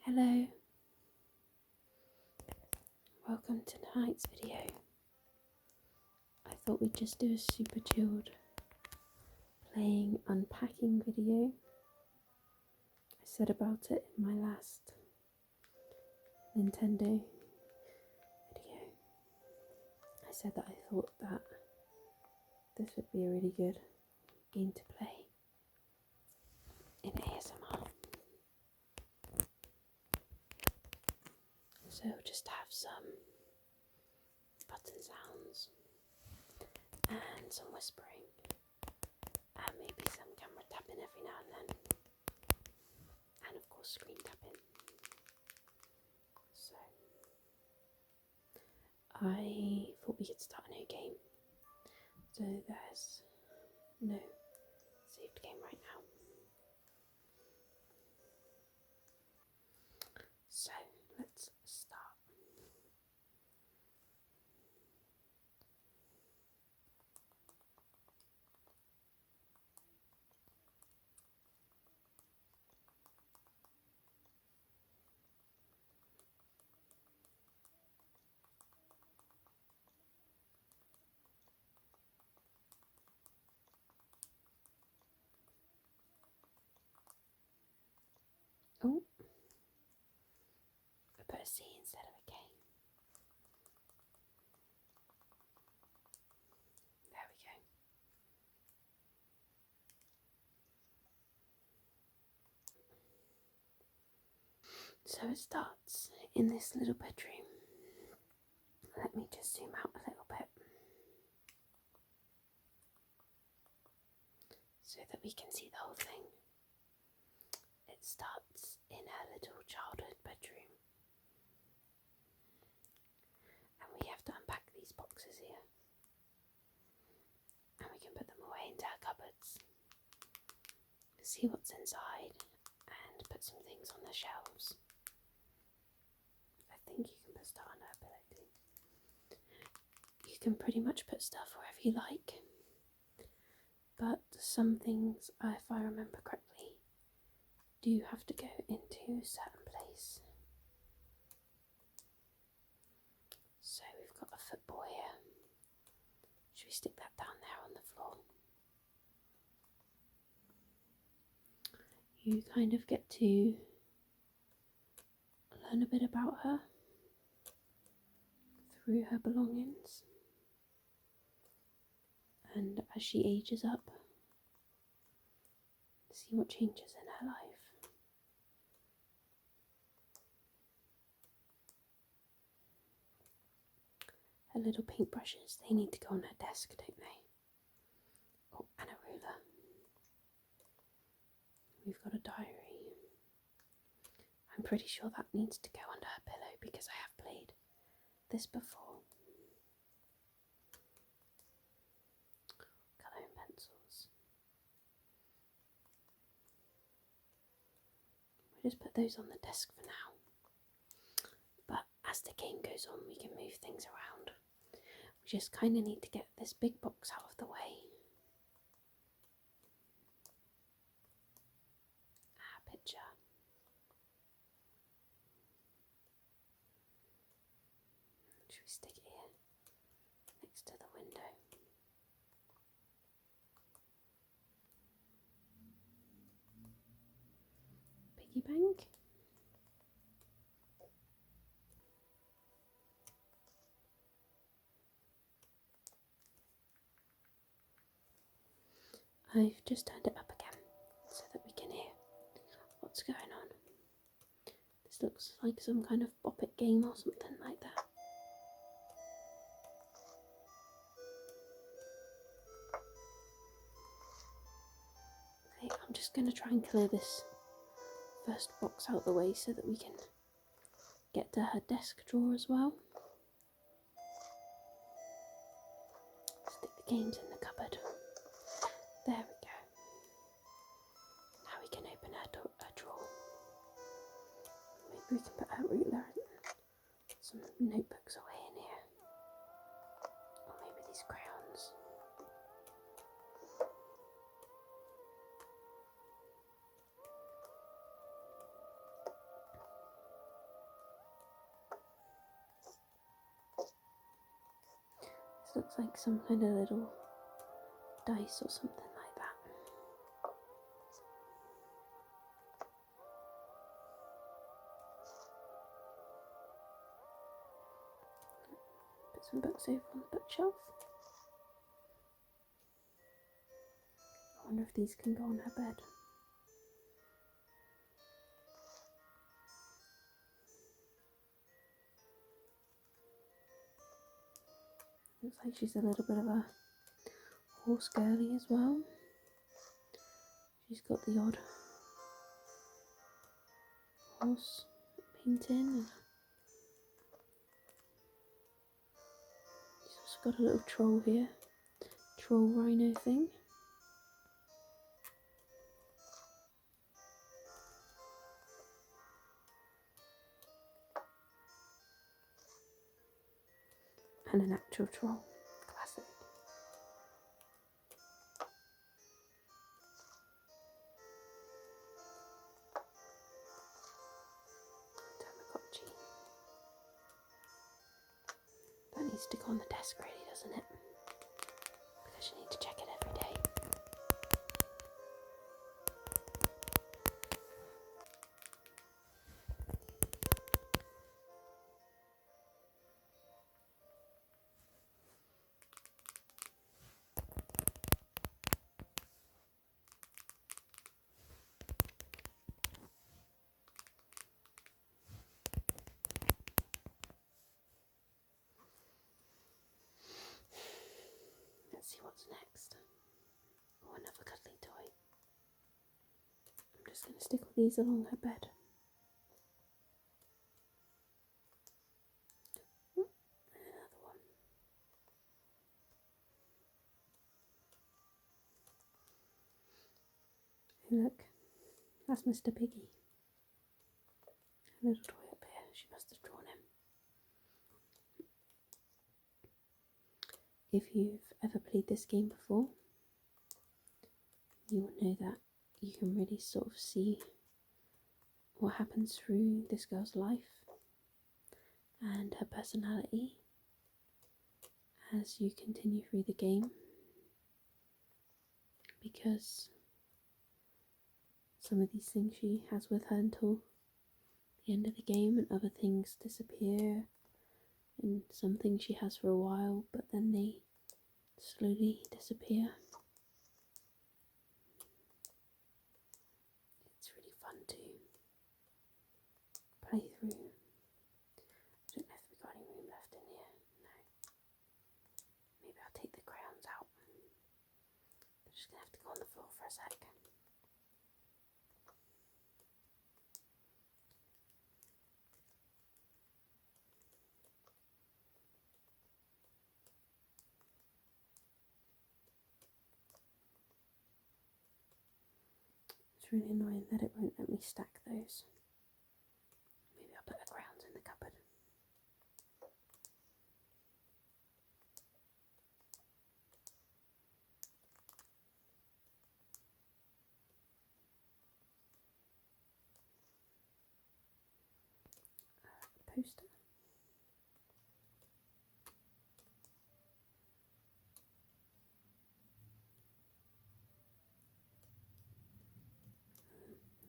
Hello, welcome to tonight's video. I thought we'd just do a super chilled playing unpacking video. I said about it in my last Nintendo video. I said that I thought that this would be a really good game to play in ASMR. So we'll just have some button sounds and some whispering and maybe some camera tapping every now and then, and of course screen tapping. So I thought we could start a new game. So there's no saved game right now. So let's start. Oh, I put a C instead of a K. There we go. So it starts in this little bedroom. Let me just zoom out a little bit so that we can see the whole thing. It starts in her little childhood bedroom. And we have to unpack these boxes here. And we can put them away into our cupboards. See what's inside and put some things on the shelves. I think you can put stuff under her pillow too. You can pretty much put stuff wherever you like. But some things, if I remember correctly, do have to go into a certain place. So we've got a football here. Should we stick that down there on the floor? You kind of get to learn a bit about her through her belongings. And as she ages up, see what changes in her life. Her little paintbrushes, they need to go on her desk, don't they? Oh, and a ruler. We've got a diary. I'm pretty sure that needs to go under her pillow because I have played this before. Colouring pencils. We'll just put those on the desk for now. But as the game goes on, we can move things around. We just kind of need to get this big box out of the way. Picture. Should we stick it here next to the window? Piggy bank. I've just turned it up again so that we can hear what's going on. This looks like some kind of bop it game or something like that. Okay, I'm just going to try and clear this first box out the way so that we can get to her desk drawer as well. Stick the games in the cupboard. There we go. Now we can open her drawer. Maybe we can put her ruler and some notebooks away in here. Or maybe these crayons. looks like some kind of little dice or something like that. Put some books over on the bookshelf. I wonder if these can go on her bed. Looks like she's a little bit of a horse girly as well. She's got the odd horse painting. She's also got a little troll here. Troll rhino thing. And an actual troll. Classic. Tamagotchi. That needs to go on the desk really, doesn't it? Because you need to check it every day. Let's see what's next. Oh, another cuddly toy. I'm just going to stick all these along her bed. And another one. Hey, look, that's Mr. Piggy. A little toy up here. She must have drawn him. If you've ever played this game before, you will know that you can really sort of see what happens through this girl's life and her personality as you continue through the game, because some of these things she has with her until the end of the game, and other things disappear, and some things she has for a while but then they slowly disappear. It's really fun to play through. I don't know if we've got any room left in here. No. Maybe I'll take the crayons out. They're just going to have to go on the floor for a sec. It's really annoying that it won't let me stack those. Maybe I'll put the crayons in the cupboard. Poster.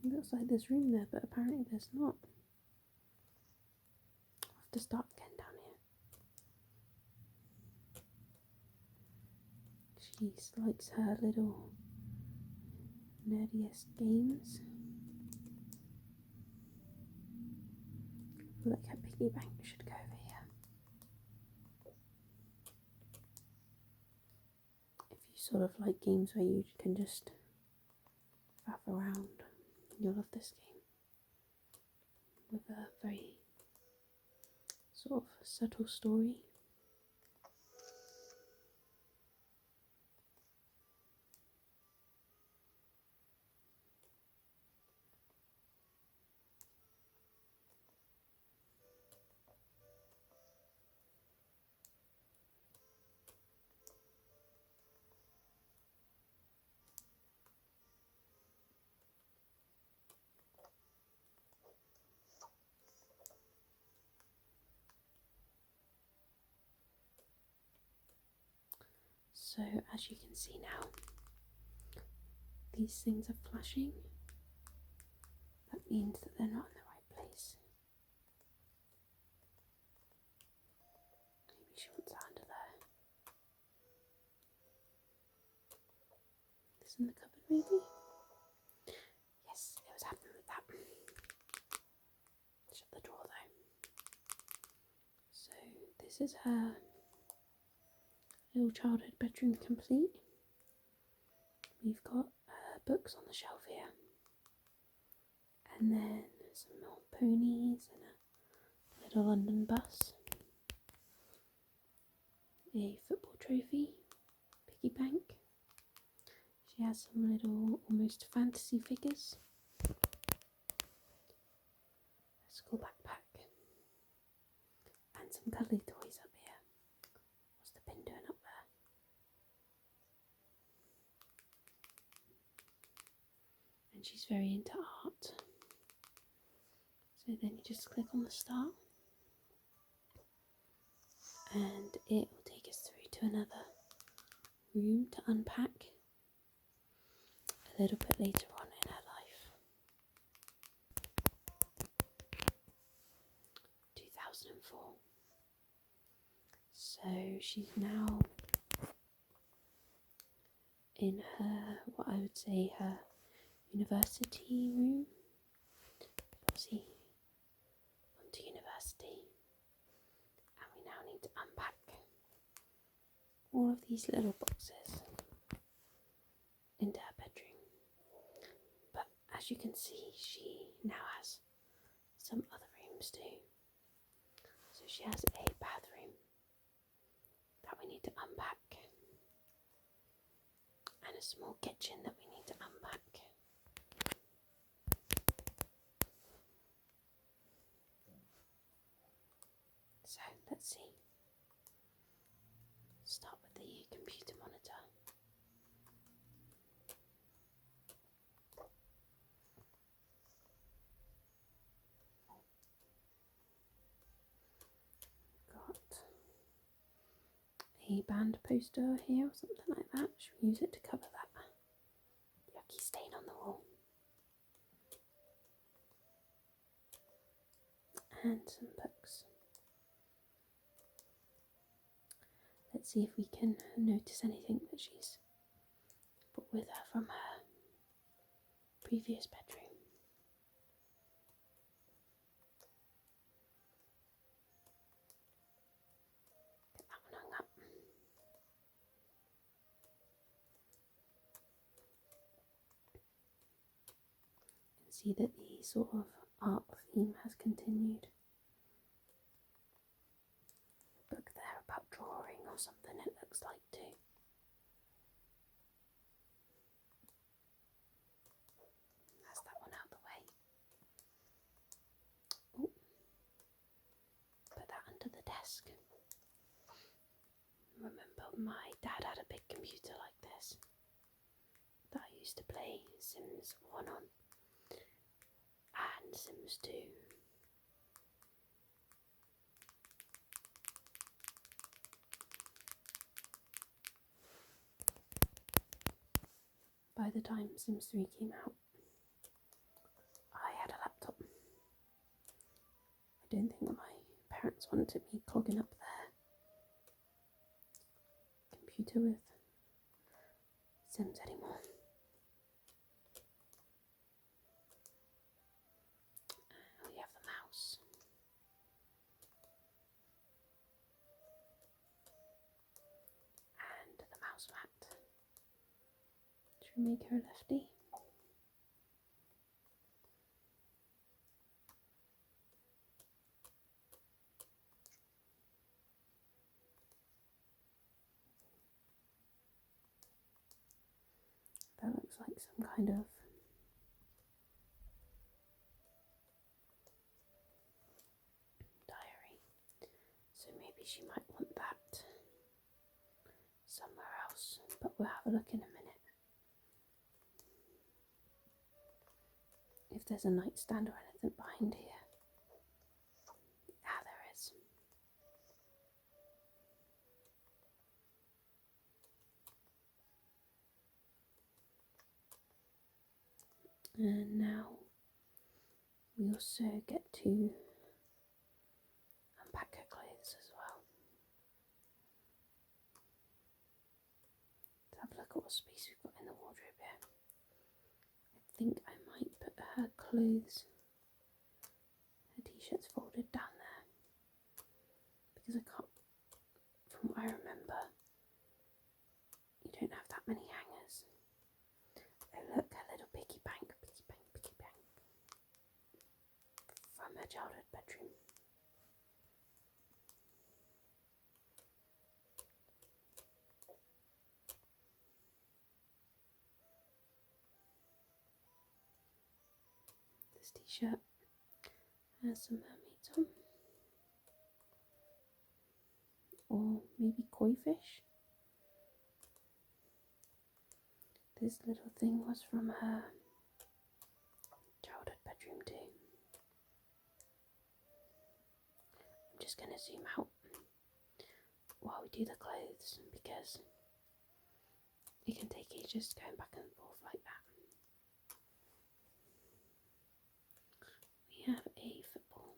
It looks like there's room there, but apparently there's not. I'll have to start again down here. She likes her little nerdiest games. I feel like her piggy bank should go over here. If you sort of like games where you can just faff around, you'll love this game. With a very sort of subtle story. So as you can see now, these things are flashing. That means that they're not in the right place. Maybe she wants that under there. This in the cupboard maybe? Yes, it was happy with that. Shut the door though. So this is her little childhood bedroom complete. We've got books on the shelf here, and then some more ponies and a little London bus, a football trophy, piggy bank. She has some little almost fantasy figures, a school backpack, and some cuddly toys up here. What's the pin doing up there? And she's very into art. So then you just click on the star and it will take us through to another room to unpack a little bit later on in her life. 2004. So she's now in her, what I would say, her university room. Obviously, on to university, and we now need to unpack all of these little boxes into her bedroom. But as you can see, she now has some other rooms too. So she has a bathroom that we need to unpack, and a small kitchen that we need to unpack. So let's see. Start with the computer monitor. Got a band poster here or something like that. Should we use it to cover that yucky stain on the wall? And some books. Let's see if we can notice anything that she's brought with her from her previous bedroom. Get that one hung up. You can see that the sort of art theme has continued. Book there about drawing or something, it looks like too. That's that one out the way. Ooh. Put that under the desk. Remember, my dad had a big computer like this that I used to play Sims 1 on and Sims 2. By the time Sims 3 came out, I had a laptop. I don't think that my parents wanted me clogging up their computer with Sims anymore. We have the mouse. And the mouse mat. Should we make her a lefty? That looks like some kind of diary. So maybe she might want that somewhere else, but we'll have a look in a minute. If there's a nightstand or anything behind here. Ah, there is. And now we also get to unpack her clothes as well. Let's have a look at what space we've got in the wardrobe here. I think I might put her clothes, her t-shirts folded down there, because I can't, from what I remember, you don't have that many hangers. Oh look, her little piggy bank from her childhood bedroom. This t-shirt has some mermaids on, or maybe koi fish. This little thing was from her childhood bedroom too. I'm just going to zoom out while we do the clothes, because it can take ages going back and forth like that. We have a football.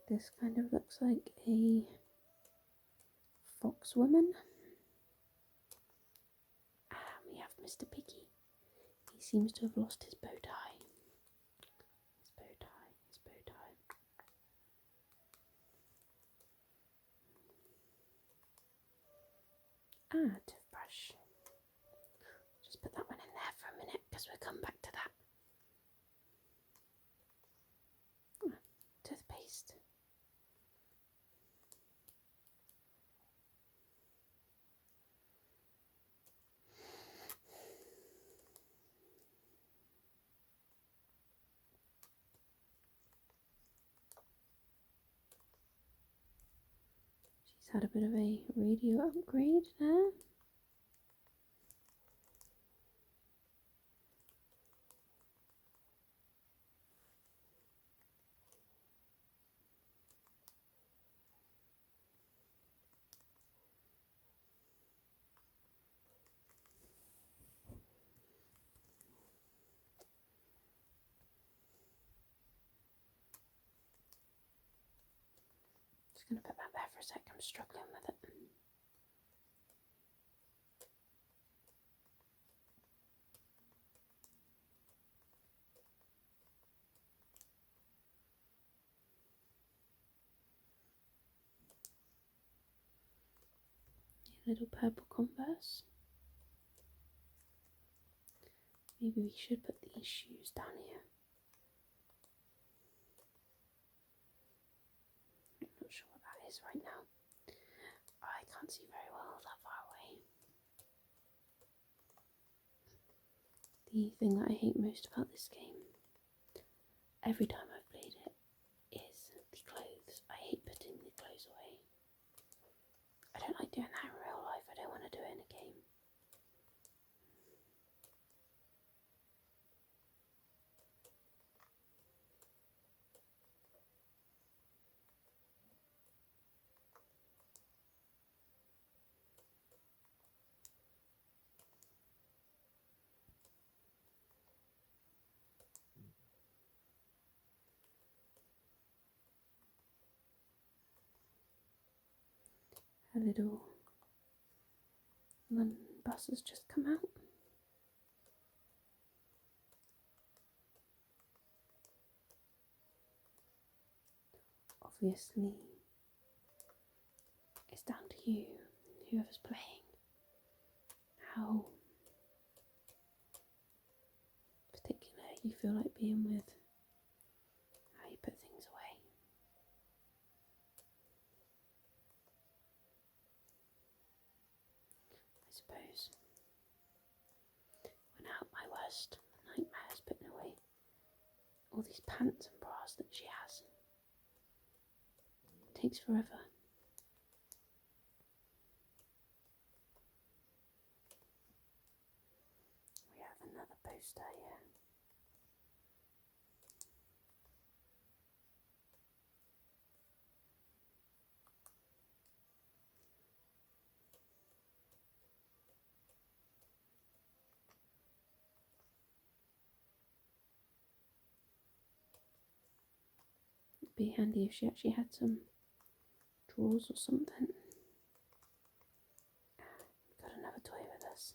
This kind of looks like a fox woman. And we have Mr. Piggy. He seems to have lost his bow tie. His bow tie. Toothbrush. Just put that one in there for a minute because we'll come back to that. Toothpaste. She's had a bit of a radio upgrade there. Just going to put that there for a sec, I'm struggling with it. Little purple Converse. Maybe we should put these shoes down here. I'm not sure what that is right now. I can't see very well that far away. The thing that I hate most about this game, every time I've played it, is the clothes. I hate putting the clothes away. I don't like doing that in real life. I don't want to do it in a game. A little London bus has just come out. Obviously, it's down to you, whoever's playing, how particular you feel like being with how you put things away. I suppose when out my worst nightmare is putting away all these pants and bras that she has. It takes forever. another poster, yeah. It'd be handy if she actually had some drawers or something. Got another toy with us.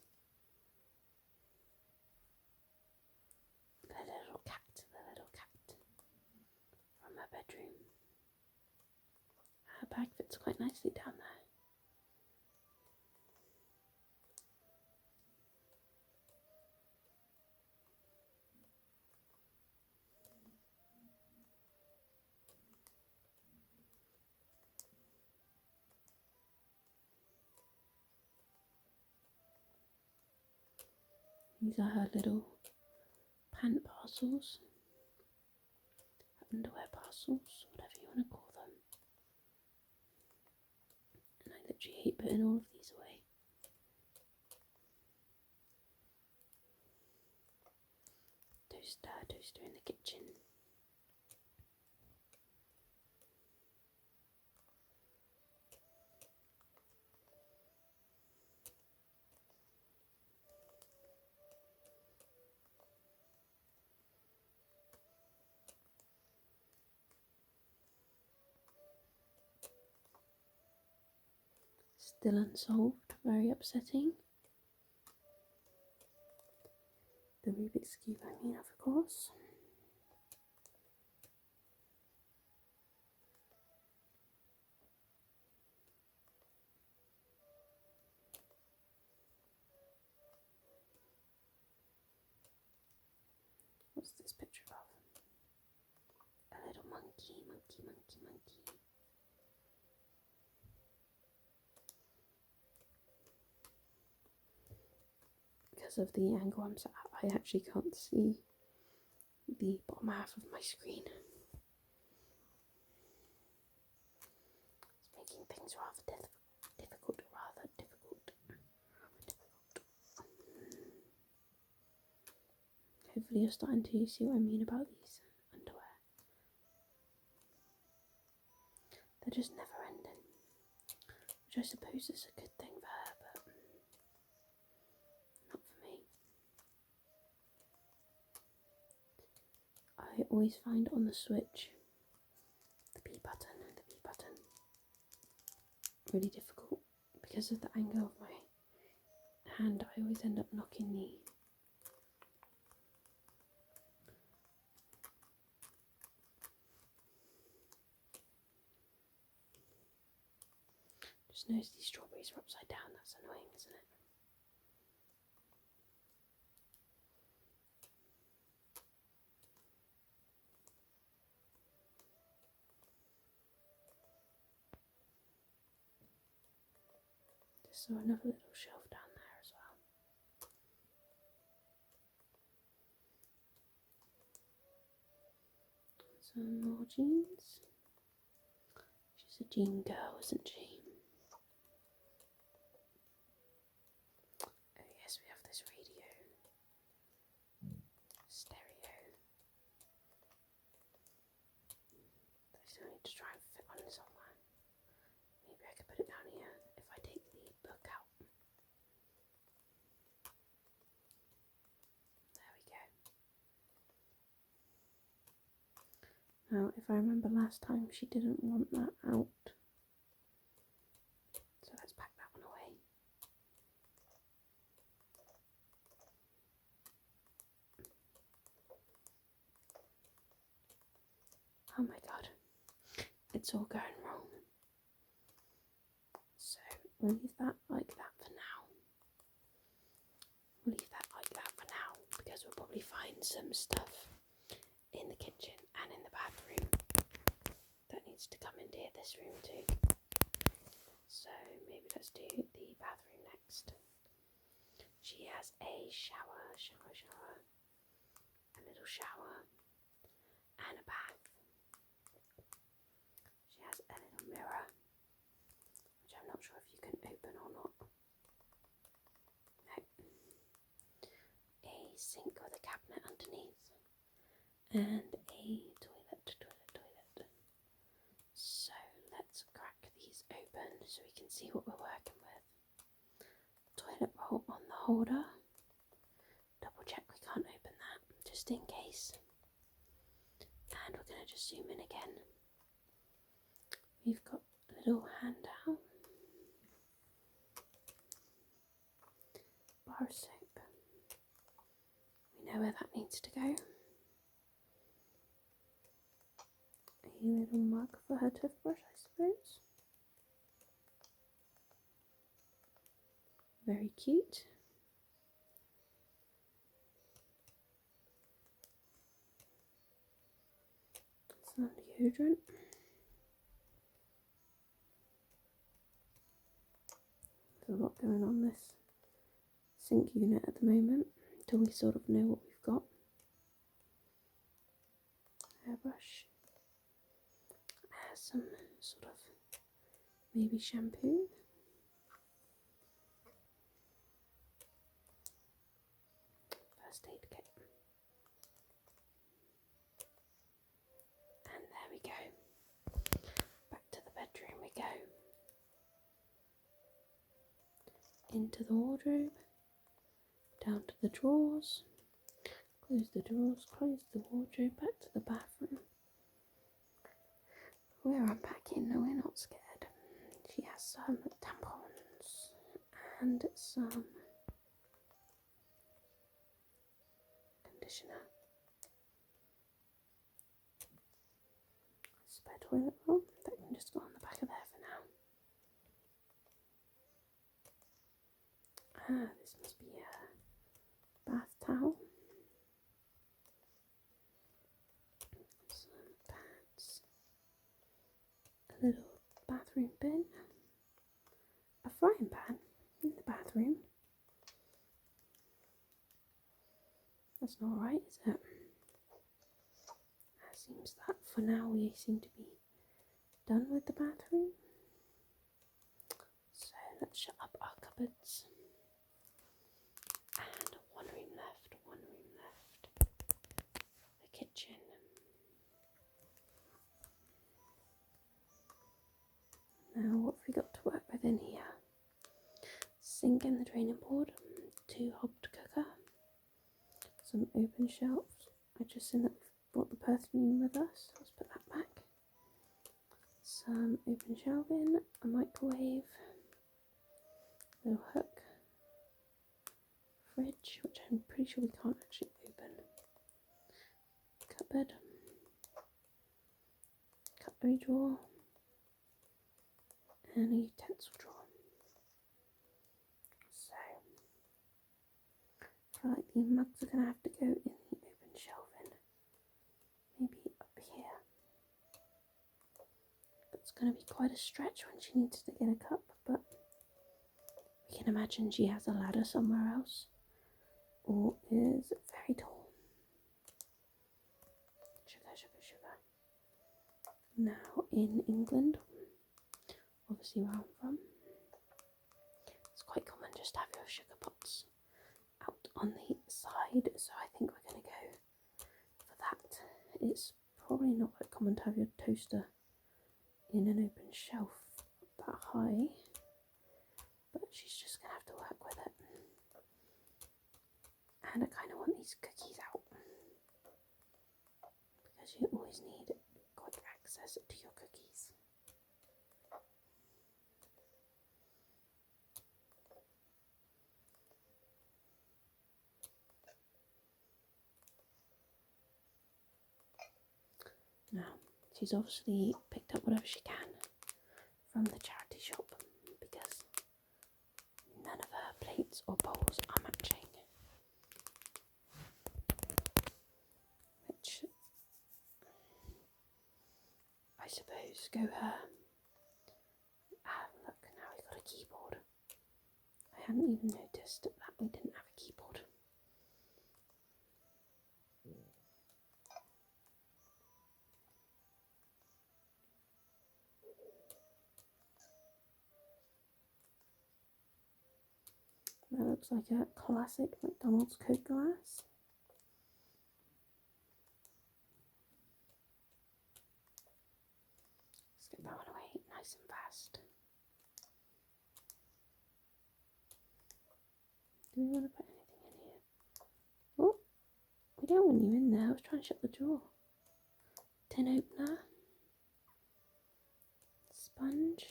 The little cat from her bedroom. Her bag fits quite nicely down there. These are her little pant parcels, underwear parcels, whatever you want to call them. And I literally hate putting all of these away. Toaster in the kitchen. Still unsolved, very upsetting. The Rubik's Cube, I mean, of course. What's this picture of? A little monkey. Because of the angle I'm sat at, I actually can't see the bottom half of my screen. It's making things rather difficult. Hopefully you're starting to see what I mean about these underwear. They're just never ending, which I suppose is a good thing for her, but not for me. I always find on the Switch the B button really difficult because of the angle of my hand. I always end up knocking the just noticed these strawberries are upside down. That's annoying, isn't it? Just saw another little shelf down there as well. Some more jeans. She's a jean girl, isn't she? Oh yes, we have this radio. Stereo. I still need to try and fit on somewhere. Maybe I could put it down here if I take the book out. There we go. Now, if I remember last time, she didn't want that out. So let's pack that one away. Oh my god. It's all going wrong. So we'll leave that like that for now. Because we'll probably find some stuff in the kitchen and in the bathroom that needs to come into this room too. So maybe let's do the bathroom next. She has a shower, a little shower, and a bath. She has a little mirror, which I'm not sure if you can open or not. No. A sink underneath. And a toilet. So let's crack these open so we can see what we're working with. Toilet roll on the holder. Double check we can't open that, just in case. And we're going to just zoom in again. We've got a little hand towel. Bar soap. We know where that needs to go. A little mug for her toothbrush, I suppose. Very cute. Some deodorant. There's a lot going on this sink unit at the moment until we sort of know what we've got. Hairbrush. Some sort of maybe shampoo. First aid kit. And there we go. Back to the bedroom we go. Into the wardrobe. Down to the drawers. Close the drawers, close the wardrobe, back to the bathroom. We're unpacking, no, we're not scared. She has some tampons and some conditioner. Spare toilet roll, that can just go on the back of there for now. This must be a bath towel. Some pads. A little bathroom bin. A frying pan in the bathroom. That's not right, is it? It seems that for now we seem to be done with the bathroom. So let's shut up our cupboards. And one room left. The kitchen. Now what have we got to work with in here? Sink and the draining board, 2 hobbed cooker, some open shelves. I just seen that we've brought the perfume with us, let's put that back. Some open shelving, a microwave, a little hook, fridge, which I'm pretty sure we can't actually open, cupboard, cutlery drawer, and a utensil drawer. So, I feel like the mugs are going to have to go in the open shelving. Maybe up here. It's going to be quite a stretch when she needs to get a cup, but we can imagine she has a ladder somewhere else, or is very tall. Sugar. Now in England, obviously where I'm from, it's quite common just to have your sugar pots out on the side, so I think we're going to go for that. It's probably not quite common to have your toaster in an open shelf that high, but she's just going to have to work with it. And I kind of want these cookies out, because you always need quick access to your cookies. Now, she's obviously picked up whatever she can from the charity shop, because none of her plates or bowls are matching. Which, I suppose, go her. Look, now we've got a keyboard. I hadn't even noticed that we didn't have a keyboard. That looks like a classic McDonald's Coke glass. Do we want to put anything in here? Oh, we don't want you in there. I was trying to shut the drawer. Tin opener. Sponge.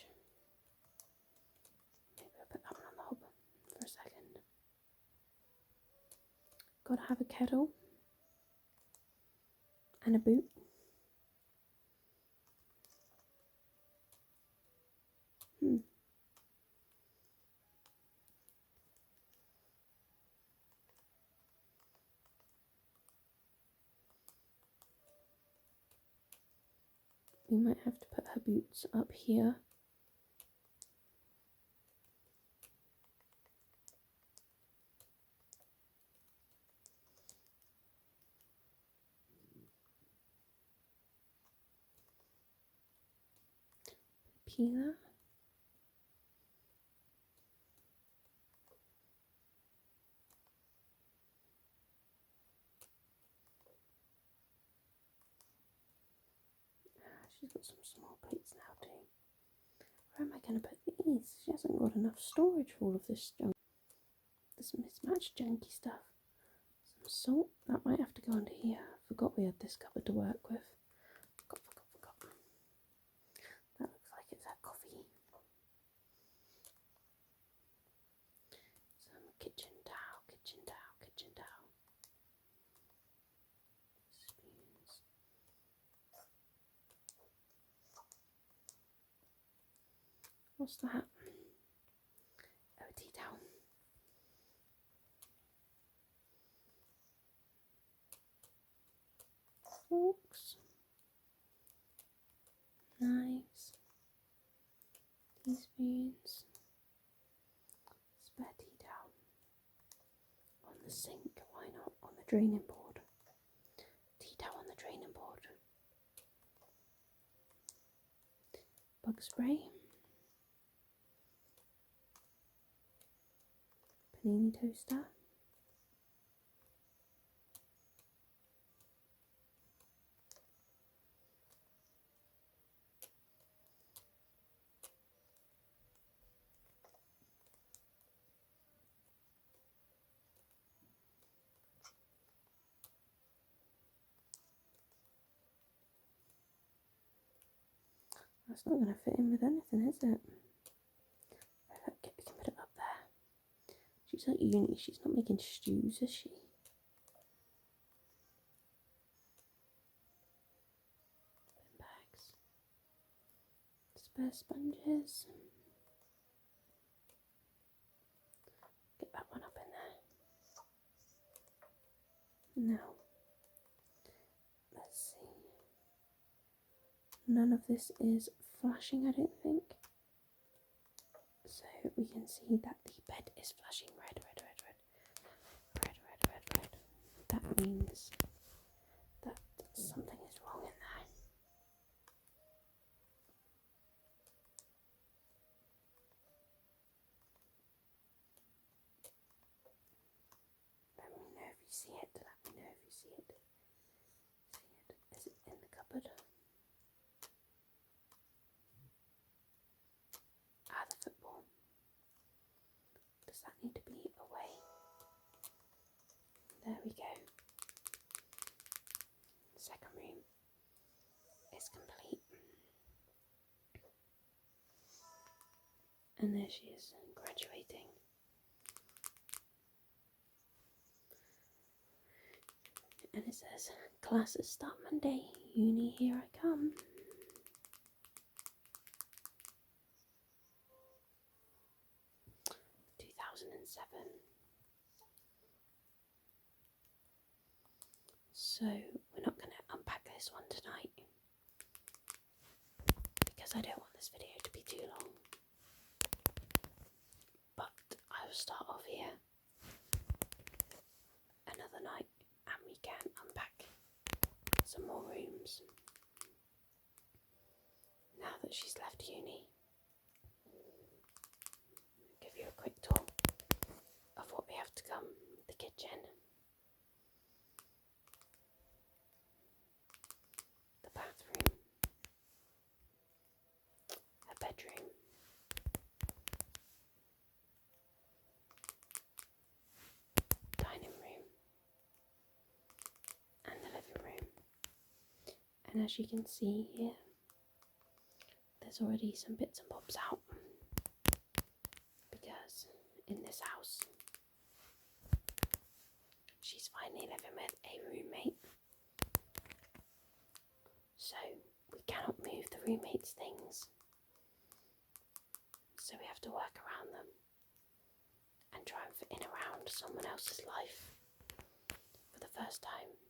Maybe I'll put that one on the hob for a second. Gotta have a kettle. And a boot. We might have to put her boots up here. Peeler. She's got some small plates now too. Where am I going to put these? She hasn't got enough storage for all of this junk. This mismatched junky stuff. Some salt. That might have to go under here. I forgot we had this cupboard to work with. Forgot. That looks like it's her coffee. Some kitchen towel. Spoons. What's that? Oh, a tea towel. Forks. Knives. Teaspoons. Spare tea towel. On the sink, why not? On the draining board. Tea towel on the draining board. Bug spray. Panini toaster. That's not going to fit in with anything, is it? Okay, we can put it up there. She's at uni, she's not making stews, is she? Bin bags. Spare sponges. Get that one up in there. Now, let's see. None of this is flashing, I don't think. So we can see that the bed is flashing red. That means that something is wrong in there. Let me know if you see it. Is it in the cupboard? The football. Does that need to be away? There we go. The second room is complete. And there she is, graduating. And it says, classes start Monday, uni here I come. So we're not going to unpack this one tonight because I don't want this video to be too long. But I will start off here another night and we can unpack some more rooms now that she's left uni. I'll give you a quick tour of what we have to come. The kitchen, the bathroom, her bedroom, And as you can see here, there's already some bits and bobs out, because in this house she's finally living with a roommate, so we cannot move the roommate's things, so we have to work around them and try and fit in around someone else's life for the first time.